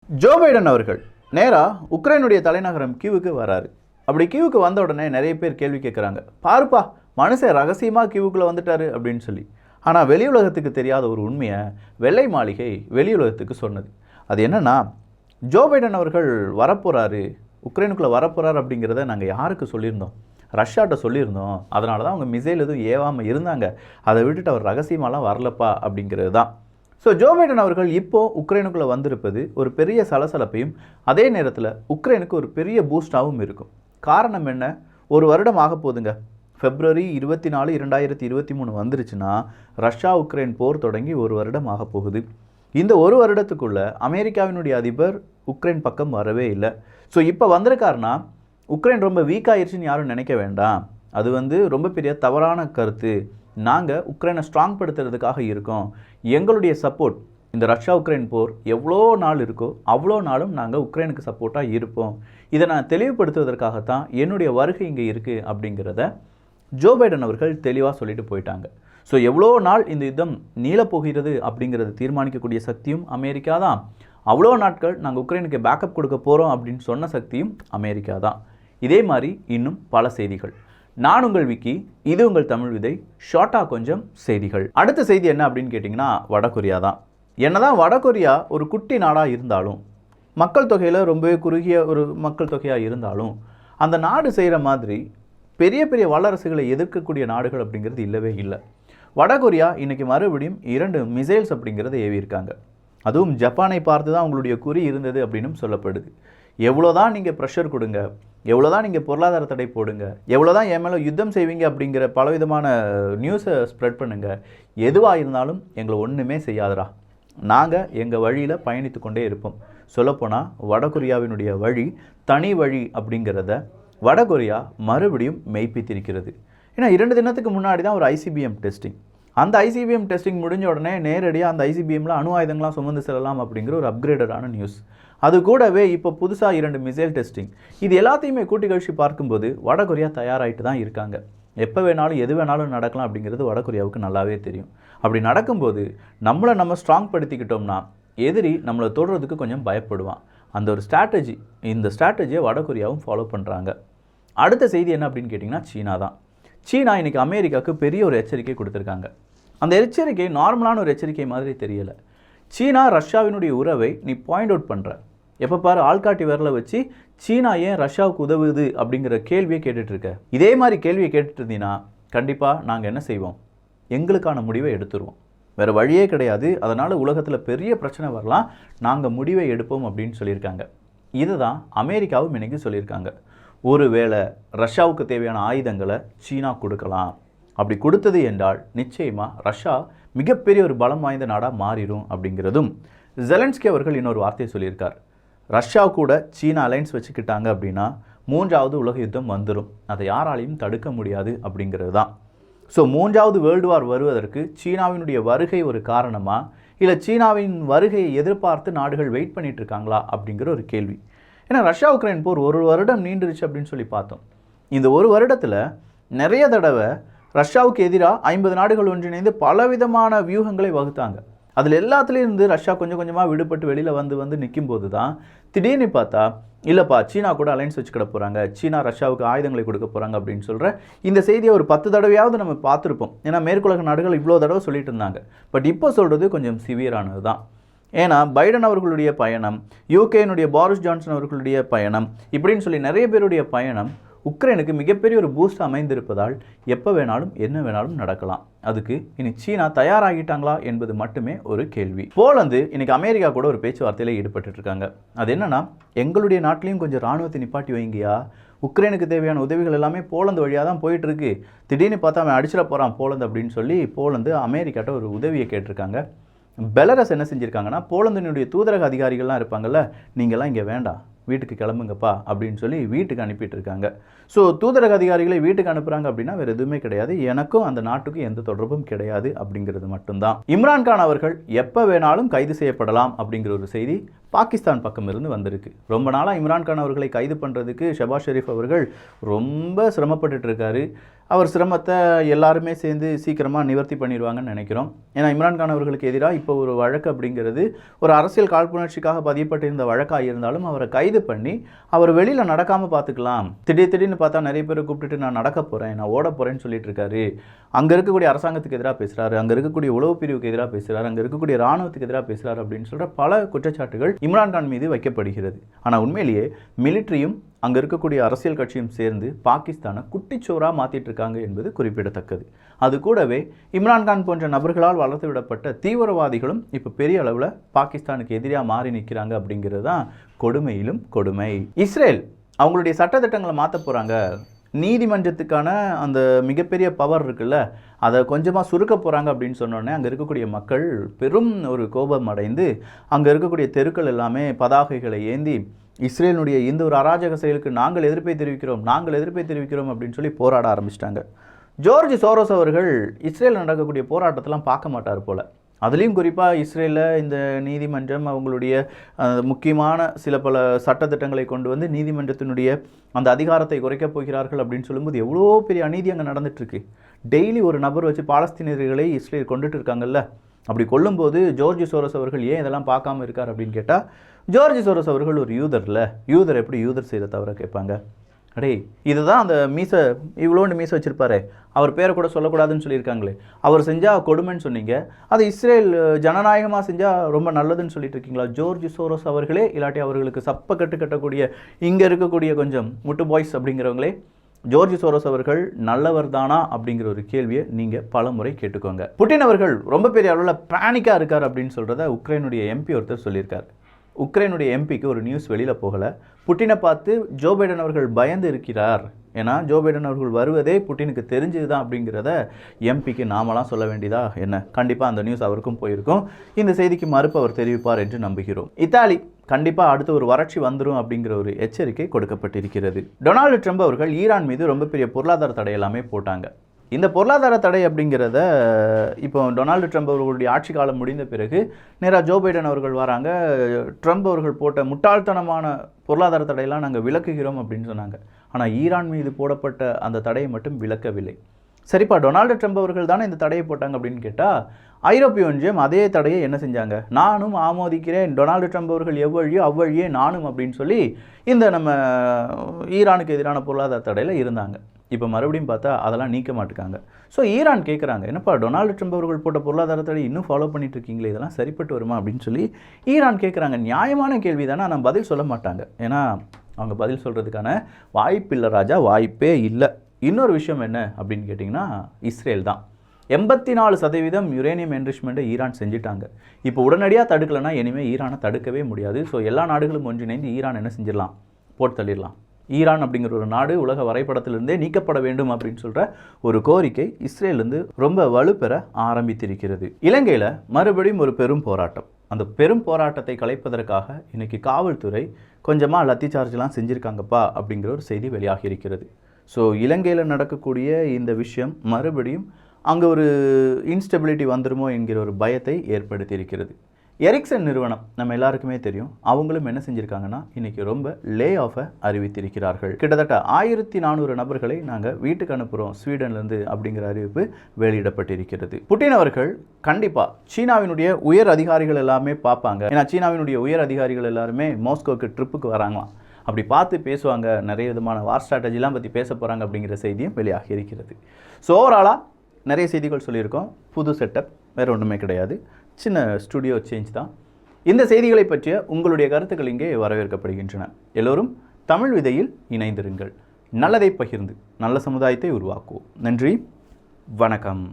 Joe Biden அவர்கள் நேராக உக்ரைனுடைய தலைநகரம் கீவுக்கு வராரு. அப்படி கீவுக்கு வந்த உடனே நிறைய பேர் கேள்வி கேட்குறாங்க, பாருப்பா மனுஷன் ரகசியமாக கீவுக்குள்ளே வந்துட்டாரு அப்படின்னு சொல்லி. ஆனால் வெளி உலகத்துக்கு தெரியாத ஒரு உண்மையை வெள்ளை மாளிகை வெளி உலகத்துக்கு சொன்னது. அது என்னன்னா, ஜோ பைடன் அவர்கள் வரப்போகிறாரு, உக்ரைனுக்குள்ளே வரப்போகிறாரு அப்படிங்கிறத நாங்கள் யாருக்கு சொல்லியிருந்தோம்? ரஷ்யாட்ட சொல்லியிருந்தோம். அதனால தான் அவங்க மிசைல் எதுவும் ஏவாமல் இருந்தாங்க. அதை விட்டுட்டு அவர் ரகசியமாலாம் வரலப்பா அப்படிங்கிறது தான். ஸோ ஜோ பைடன் அவர்கள் இப்போது உக்ரைனுக்குள்ளே வந்திருப்பது ஒரு பெரிய சலசலப்பையும் அதே நேரத்தில் உக்ரைனுக்கு ஒரு பெரிய பூஸ்டாகவும் இருக்கும். காரணம் என்ன? ஒரு வருடம் ஆக போதுங்க. February 24, 2023 வந்துருச்சுன்னா ரஷ்யா உக்ரைன் போர் தொடங்கி ஒரு வருடம் ஆக போகுது. இந்த ஒரு வருடத்துக்குள்ள அமெரிக்காவினுடைய அதிபர் உக்ரைன் பக்கம் வரவே இல்லை. ஸோ இப்போ வந்திருக்காருன்னா உக்ரைன் ரொம்ப வீக் ஆயிடுச்சுன்னு யாரும் நினைக்க வேண்டாம். அது ரொம்ப பெரிய தவறான கருத்து. நாங்கள் உக்ரைனை ஸ்ட்ராங் படுத்துறதுக்காக இருக்கோம். எங்களுடைய சப்போர்ட் இந்த ரஷ்யா உக்ரைன் போர் எவ்வளோ நாள் இருக்கோ அவ்வளோ நாளும் நாங்கள் உக்ரைனுக்கு சப்போர்ட்டாக இருப்போம். இதை நான் தெளிவுபடுத்துவதற்காகத்தான் என்னுடைய வருகை இங்கே இருக்குது அப்படிங்கிறத ஜோ பைடன் அவர்கள் தெளிவாக சொல்லிட்டு போயிட்டாங்க. ஸோ எவ்வளோ நாள் இந்த யுத்தம் நீளப்போகிறது அப்படிங்கிறத தீர்மானிக்கக்கூடிய சக்தியும் அமெரிக்கா தான். அவ்வளோ நாட்கள் நாங்கள் உக்ரைனுக்கு பேக்கப் கொடுக்க போகிறோம் அப்படின்னு சொன்ன சக்தியும் அமெரிக்கா தான். இதே மாதிரி இன்னும் பல செய்திகள். நான் உங்கள் விக்கி, இது உங்கள் தமிழ் விதை. ஷார்ட்டாக கொஞ்சம் செய்திகள். அடுத்த செய்தி என்ன அப்படின்னு கேட்டிங்கன்னா, வடகொரியா தான். என்னதான் வடகொரியா ஒரு குட்டி நாடாக இருந்தாலும், மக்கள் தொகையில் ரொம்பவே குறுகிய ஒரு மக்கள் தொகையாக இருந்தாலும், அந்த நாடு செய்கிற மாதிரி பெரிய பெரிய வல்லரசுகளை எதிர்க்கக்கூடிய நாடுகள் அப்படிங்கிறது இல்லவே இல்லை. வடகொரியா இன்றைக்கி மறுபடியும் 2 மிசைல்ஸ் அப்படிங்கிறத ஏவியிருக்காங்க. அதுவும் ஜப்பானை பார்த்து தான் அவங்களுடைய குறி இருந்தது அப்படின்னு சொல்லப்படுது. எவ்வளோதான் நீங்கள் ப்ரெஷர் கொடுங்க, எவ்வளோதான் நீங்கள் பொருளாதார தடை போடுங்க, எவ்வளோதான் என் மேலே யுத்தம் செய்வீங்க அப்படிங்கிற பலவிதமான நியூஸை ஸ்ப்ரெட் பண்ணுங்கள், எதுவாக இருந்தாலும் எங்களை ஒன்றுமே செய்யாதரா, நாங்கள் எங்கள் வழியில் பயணித்து கொண்டே இருப்போம். சொல்லப்போனால் வடகொரியாவினுடைய வழி தனி வழி அப்படிங்கிறத வடகொரியா மறுபடியும் மெய்ப்பித்திருக்கிறது. ஏன்னா 2 தினத்துக்கு முன்னாடி தான் ஒரு ICBM டெஸ்டிங். அந்த ICBM டெஸ்டிங் முடிஞ்ச உடனே நேரடியாக அந்த ICBMல அணு ஆயுதங்களாம் சுமந்து செல்லலாம் அப்படிங்கிற ஒரு அப்கிரேடடான நியூஸ். அது கூடவே இப்போ புதுசாக 2 மிசைல் டெஸ்டிங். இது எல்லாத்தையுமே கூட்டி கழிச்சு பார்க்கும்போது வடகொரியா தயாராகிட்டு தான் இருக்காங்க. எப்போ வேணாலும் எது வேணாலும் நடக்கலாம் அப்படிங்கிறது வடகொரியாவுக்கு நல்லாவே தெரியும். அப்படி நடக்கும்போது நம்ம ஸ்ட்ராங் படுத்திக்கிட்டோம்னா எதிரி நம்மளை தொடுறதுக்கு கொஞ்சம் பயப்படுவான். அந்த ஒரு ஸ்ட்ராட்டஜி, இந்த ஸ்ட்ராட்டஜியை வடகொரியாவும் ஃபாலோ பண்ணுறாங்க. அடுத்த செய்தி என்ன அப்படின்னு கேட்டிங்கன்னா, சீனா தான். சீனா இன்றைக்கி அமெரிக்காவுக்கு பெரிய ஒரு எச்சரிக்கை கொடுத்துருக்காங்க. அந்த எச்சரிக்கை நார்மலான ஒரு எச்சரிக்கை மாதிரி தெரியலை. சீனா ரஷ்யாவினுடைய உறவை நீ பாயிண்ட் அவுட் பண்ணுற, எப்போ பாரு ஆள்காட்டி விரலை வச்சு சீனா ஏன் ரஷ்யாவுக்கு உதவுது அப்படிங்கிற கேள்வியை கேட்டுட்ருக்க. இதே மாதிரி கேள்வியை கேட்டுட்டு இருந்தீங்கன்னா கண்டிப்பாக நாங்கள் என்ன செய்வோம், எங்களுக்கான முடிவை எடுத்துருவோம். வேறு வழியே கிடையாது. அதனால் உலகத்தில் பெரிய பிரச்சனை வரலாம், நாங்கள் முடிவை எடுப்போம் அப்படின்னு சொல்லியிருக்காங்க. இதை தான் அமெரிக்காவும் இன்றைக்கி சொல்லியிருக்காங்க. ஒருவேளை ரஷ்யாவுக்கு தேவையான ஆயுதங்களை சீனா கொடுக்கலாம். அப்படி கொடுத்தது என்றால் நிச்சயமாக ரஷ்யா மிகப்பெரிய ஒரு பலம் வாய்ந்த நாடாக மாறிடும் அப்படிங்கிறதும் ஜெலன்ஸ்கி அவர்கள் இன்னொரு வார்த்தையை சொல்லியிருக்கார். ரஷ்யா கூட சீனா அலைன்ஸ் வச்சுக்கிட்டாங்க அப்படின்னா 3வது உலக யுத்தம் வந்துடும், அதை யாராலையும் தடுக்க முடியாது அப்படிங்கிறது தான். ஸோ 3வது வேர்ல்டு வார் வருவதற்கு சீனாவினுடைய வருகை ஒரு காரணமா, இல்லை சீனாவின் வருகையை எதிர்பார்த்து நாடுகள் வெயிட் பண்ணிட்டு இருக்காங்களா அப்படிங்கிற ஒரு கேள்வி. ஏன்னா ரஷ்யா உக்ரைன் போர் ஒரு வருடம் நீண்டுருச்சு அப்படின்னு சொல்லி பார்த்தோம். இந்த ஒரு வருடத்தில் நிறைய தடவை ரஷ்யாவுக்கு எதிராக 50 நாடுகள் ஒன்றிணைந்து பலவிதமான வியூகங்களை வகுத்தாங்க. அதில் எல்லாத்துலேயும் இருந்து ரஷ்யா கொஞ்சம் கொஞ்சமாக விடுபட்டு வெளியில் வந்து நிற்கும் போது தான் திடீர்னு பார்த்தா இல்லைப்பா சீனா கூட அலைன்ஸ் வச்சுக்கிட போகிறாங்க, சீனா ரஷ்யாவுக்கு ஆயுதங்களை கொடுக்க போகிறாங்க அப்படின்னு சொல்கிற இந்த செய்தியை ஒரு 10 தடவையாவது நம்ம பார்த்துருப்போம். ஏன்னா மேற்குலக நாடுகள் இவ்வளோ தடவை சொல்லிட்டு இருந்தாங்க. பட் இப்போ சொல்கிறது கொஞ்சம் சிவியரானது தான். ஏன்னா பைடன் அவர்களுடைய பயணம், யூகேனுடைய பாரிஸ் ஜான்சன் அவர்களுடைய பயணம், இப்படின்னு சொல்லி நிறைய பேருடைய பயணம் உக்ரைனுக்கு மிகப்பெரிய ஒரு பூஸ்ட் அமைந்திருப்பதால் எப்போ வேணாலும் என்ன வேணாலும் நடக்கலாம். அதுக்கு இனி சீனா தயாராகிட்டாங்களா என்பது மட்டுமே ஒரு கேள்வி. போலந்து இன்னைக்கு அமெரிக்கா கூட ஒரு பேச்சுவார்த்தையில் ஈடுபட்டு இருக்காங்க. அது என்னன்னா, எங்களுடைய நாட்டிலையும் கொஞ்சம் இராணுவத்தை நிப்பாட்டி வைங்கயா, உக்ரைனுக்கு தேவையான உதவிகள் எல்லாமே போலந்து வழியாக தான் போயிட்டு இருக்கு, திடீர்னு பார்த்தா அவன் அடிச்சிட போகிறான் போலந்து அப்படின்னு சொல்லி போலந்து அமெரிக்காட்ட ஒரு உதவியை கேட்டிருக்காங்க. பெலரஸ் என்ன செஞ்சுருக்காங்கன்னா, போலந்தினுடைய தூதரக அதிகாரிகள்லாம் இருப்பாங்கல்ல, நீங்கள்லாம் இங்கே வேண்டாம், வீட்டுக்கு கிளம்புங்கப்பா அப்படின்னு சொல்லி வீட்டுக்கு அனுப்பிட்டு இருக்காங்க. ஸோ தூதரக அதிகாரிகளை வீட்டுக்கு அனுப்புகிறாங்க அப்படின்னா வேறு எதுவுமே கிடையாது, எனக்கும் அந்த நாட்டுக்கும் எந்த தொடர்பும் கிடையாது அப்படிங்கிறது மட்டும்தான். இம்ரான்கான் அவர்கள் எப்போ வேணாலும் கைது செய்யப்படலாம் அப்படிங்கிற ஒரு செய்தி பாகிஸ்தான் பக்கம் இருந்து வந்திருக்கு. ரொம்ப நாளாக இம்ரான்கான் அவர்களை கைது பண்ணுறதுக்கு ஷெபாஸ் ஷெரீஃப் அவர்கள் ரொம்ப சிரமப்பட்டுட்டு இருக்காரு. அவர் சிரமத்தை எல்லாருமே சேர்ந்து சீக்கிரமாக நிவர்த்தி பண்ணிடுவாங்கன்னு நினைக்கிறோம். ஏன்னா இம்ரான்கான் அவர்களுக்கு எதிராக இப்போ ஒரு வழக்கு அப்படிங்கிறது ஒரு அரசியல் காழ்ப்புணர்ச்சிக்காக பதியப்பட்டிருந்த வழக்காக இருந்தாலும் அவரை கைது பண்ணி அவர் வெளியில் நடக்காமல் பார்த்துக்கலாம். திடீர்னு பார்த்தா நிறைய பேரை கூப்பிட்டுட்டு நான் நடக்க போகிறேன், நான் ஓட போகிறேன்னு சொல்லிட்டு இருக்காரு. அங்கே இருக்கக்கூடிய அரசாங்கத்துக்கு எதிராக பேசுகிறாரு, அங்கே இருக்கக்கூடிய உளவு பிரிவுக்கு எதிராக பேசுகிறாரு, அங்கே இருக்கக்கூடிய இராணுவத்துக்கு எதிராக பேசுகிறாரு அப்படின்னு சொல்கிற பல குற்றச்சாட்டுகள் இம்ரான்கான் மீது வைக்கப்படுகிறது. ஆனால் உண்மையிலேயே மிலிட்ரியும் அங்கே இருக்கக்கூடிய அரசியல் கட்சியும் சேர்ந்து பாகிஸ்தானை குட்டிச்சோராக மாற்றிட்டு இருக்காங்க என்பது குறிப்பிடத்தக்கது. அது கூடவே இம்ரான்கான் போன்ற நபர்களால் வளர்த்து விடப்பட்ட தீவிரவாதிகளும் இப்போ பெரிய அளவில் பாகிஸ்தானுக்கு எதிராக மாறி நிற்கிறாங்க அப்படிங்கிறது தான் கொடுமையிலும் கொடுமை. இஸ்ரேல் அவங்களுடைய சட்டத்திட்டங்களை மாற்ற போகிறாங்க, நீதிமன்றத்துக்கான அந்த மிகப்பெரிய பவர் இருக்குல்ல அதை கொஞ்சமாக சுருக்க போகிறாங்க அப்படின்னு சொன்னோடனே அங்கே இருக்கக்கூடிய மக்கள் பெரும் ஒரு கோபம் அடைந்து அங்கே இருக்கக்கூடிய தெருக்கள் எல்லாமே பதாகைகளை ஏந்தி இஸ்ரேலுடைய இந்த ஒரு அராஜக செயலுக்கு நாங்கள் எதிர்ப்பை தெரிவிக்கிறோம் அப்படின்னு சொல்லி போராட ஆரம்பிச்சிட்டாங்க. ஜோர்ஜ் சோரோஸ் அவர்கள் இஸ்ரேலில் நடக்கக்கூடிய போராட்டத்தெல்லாம் பார்க்க மாட்டார் போல். அதுலேயும் குறிப்பாக இஸ்ரேலில் இந்த நீதிமன்றம் அவங்களுடைய முக்கியமான சில பல சட்டத்திட்டங்களை கொண்டு வந்து நீதிமன்றத்தினுடைய அந்த அதிகாரத்தை குறைக்கப் போகிறார்கள் அப்படின்னு சொல்லும்போது எவ்வளோ பெரிய அநீதி அங்கே நடந்துகிட்ருக்கு. டெய்லி ஒரு நபர் வச்சு பாலஸ்தீனியர்களை இஸ்ரேல் கொண்டுட்டு இருக்காங்கல்ல. அப்படி கொல்லும்போது ஜோர்ஜ் சோரோஸ் அவர்கள் ஏன் இதெல்லாம் பார்க்காம இருக்கார் அப்படின்னு கேட்டால், ஜோர்ஜ் சோரோஸ் அவர்கள் ஒரு யூதர் எப்படி யூதர் செய்கிற தவிர கேட்பாங்க. அடே இதுதான் அந்த மீசை இவ்வளோண்டு மீசை வச்சுருப்பாரு, அவர் பேரை கூட சொல்லக்கூடாதுன்னு சொல்லியிருக்காங்களே, அவர் செஞ்சால் கொடுமைன்னு சொன்னீங்க, அதை இஸ்ரேல் ஜனநாயகமாக செஞ்சால் ரொம்ப நல்லதுன்னு சொல்லிட்டு இருக்கீங்களா ஜோர்ஜ் சோரோஸ் அவர்களே? இல்லாட்டி அவர்களுக்கு சப்ப கட்டக்கூடிய இங்கே இருக்கக்கூடிய கொஞ்சம் முட்டு பாய்ஸ் அப்படிங்கிறவங்களே, ஜோர்ஜ் சோரோஸ் அவர்கள் நல்லவர் தானா அப்படிங்கிற ஒரு கேள்வியை நீங்கள் பல முறை கேட்டுக்கோங்க. புட்டின் அவர்கள் ரொம்ப பெரிய அளவில் பேனிக்காக இருக்கார் அப்படின்னு சொல்கிறத உக்ரைனுடைய எம்பி ஒருத்தர் சொல்லியிருக்கார். உக்ரைனுடைய எம்பிக்கு ஒரு நியூஸ் வெளியில் போகலை. புட்டினை பார்த்து ஜோ பைடன் அவர்கள் பயந்து இருக்கிறார். ஏன்னா ஜோ பைடன் அவர்கள் வருவதே புட்டினுக்கு தெரிஞ்சது தான் அப்படிங்கிறத எம்பிக்கு நாமலாம் சொல்ல வேண்டியதா என்ன? கண்டிப்பாக அந்த நியூஸ் அவருக்கும் போயிருக்கும். இந்த செய்திக்கு மறுப்பு அவர் தெரிவிப்பார் என்று நம்புகிறோம். இத்தாலி கண்டிப்பாக அடுத்த ஒரு வறட்சி வந்துடும் அப்படிங்கிற ஒரு எச்சரிக்கை கொடுக்கப்பட்டிருக்கிறது. டொனால்டு ட்ரம்ப் அவர்கள் ஈரான் மீது ரொம்ப பெரிய பொருளாதார தடை எல்லாமே போட்டாங்க. இந்த பொருளாதார தடை அப்படிங்கிறத இப்போ டொனால்டு ட்ரம்ப் அவர்களுடைய ஆட்சி காலம் முடிந்த பிறகு நேராக ஜோ பைடன் அவர்கள் வராங்க. ட்ரம்ப் அவர்கள் போட்ட முட்டாள்தனமான பொருளாதார தடையெல்லாம் நாங்கள் விலக்குகிறோம் அப்படின்னு சொன்னாங்க. ஆனால் ஈரான் மீது போடப்பட்ட அந்த தடையை மட்டும் விலக்கவில்லை. சரிப்பா, டொனால்டு ட்ரம்ப் அவர்கள் தானே இந்த தடையை போட்டாங்க அப்படின்னு கேட்டால், ஐரோப்பிய ஒன்றியம் அதே தடையை என்ன செஞ்சாங்க, நானும் ஆமோதிக்கிறேன், டொனால்டு ட்ரம்ப் அவர்கள் எவ்வழியோ அவ்வழியே நானும் அப்படின்னு சொல்லி இந்த நம்ம ஈரானுக்கு எதிரான பொருளாதார தடையில் இருந்தாங்க. இப்போ மறுபடியும் பார்த்தா அதெல்லாம் நீக்க மாட்டுக்காங்க. ஸோ ஈரான் கேட்குறாங்க, என்னப்பா டொனால்டு ட்ரம்ப் அவர்கள் போட்ட பொருளாதார தடை இன்னும் ஃபாலோ பண்ணிட்டு இருக்கீங்களே, இதெல்லாம் சரிப்பட்டு வருமா அப்படின்னு சொல்லி ஈரான் கேட்குறாங்க. நியாயமான கேள்வி தானே, ஆனால் பதில் சொல்ல மாட்டாங்க. ஏன்னா அவங்க பதில் சொல்கிறதுக்கான வாய்ப்பில்லை ராஜா, வாய்ப்பே இல்லை. இன்னொரு விஷயம் என்ன அப்படின்னு கேட்டிங்கன்னா, இஸ்ரேல் தான் 84% யுரேனியம் என்ரிச்மெண்ட்டை ஈரான் செஞ்சுட்டாங்க. இப்போ உடனடியாக தடுக்கலைன்னா இனிமேல் ஈரானை தடுக்கவே முடியாது. ஸோ எல்லா நாடுகளும் ஒன்றிணைந்து ஈரான் என்ன செஞ்சிடலாம், போட்டு தள்ளிடலாம். ஈரான் அப்படிங்கிற ஒரு நாடு உலக வரைபடத்திலிருந்தே நீக்கப்பட வேண்டும் அப்படின்னு சொல்கிற ஒரு கோரிக்கை இஸ்ரேலேருந்து ரொம்ப வலுப்பெற ஆரம்பித்திருக்கிறது. இலங்கையில் மறுபடியும் ஒரு பெரும் போராட்டம். அந்த பெரும் போராட்டத்தை கலைப்பதற்காக இன்றைக்கி காவல்துறை கொஞ்சமாக லத்தி சார்ஜ்லாம் செஞ்சுருக்காங்கப்பா அப்படிங்கிற ஒரு செய்தி வெளியாகி இருக்கிறது. ஸோ இலங்கையில் நடக்கக்கூடிய இந்த விஷயம் மறுபடியும் அங்கே ஒரு இன்ஸ்டெபிலிட்டி வந்துடுமோ என்கிற ஒரு பயத்தை ஏற்படுத்தி இருக்கிறது. எரிக்சன் நிறுவனம் நம்ம எல்லாருக்குமே தெரியும். அவங்களும் என்ன செஞ்சுருக்காங்கன்னா இன்றைக்கி ரொம்ப லே ஆஃபை அறிவித்திருக்கிறார்கள். கிட்டத்தட்ட 1400 நபர்களை நாங்கள் வீட்டுக்கு அனுப்புகிறோம் ஸ்வீடன்லேருந்து அப்படிங்கிற அறிவிப்பு வெளியிடப்பட்டிருக்கிறது. புட்டின் அவர்கள் கண்டிப்பாக சீனாவினுடைய உயர் அதிகாரிகள் எல்லாமே பார்ப்பாங்க. ஏன்னா சீனாவினுடைய உயர் அதிகாரிகள் எல்லாருமே மாஸ்கோவுக்கு ட்ரிப்புக்கு வராங்களாம். அப்படி பார்த்து பேசுவாங்க, நிறைய விதமான வார் ஸ்ட்ராட்டஜிலாம் பற்றி பேச போகிறாங்க அப்படிங்கிற செய்தியும் வெளியாகி இருக்கிறது. ஸோ ஓவராலாக நிறைய செய்திகள் சொல்லியிருக்கோம். புது செட்டப் வேறு ஒன்றுமே கிடையாது, சின்ன ஸ்டுடியோ சேஞ்ச் தான். இந்த செய்திகளை பற்றிய உங்களுடைய கருத்துக்கள் இங்கே வரவேற்கப்படுகின்றன. எல்லோரும் தமிழ் விதையில் இணைந்திருங்கள். நல்லதை பகிர்ந்து நல்ல சமுதாயத்தை உருவாக்குவோம். நன்றி, வணக்கம்.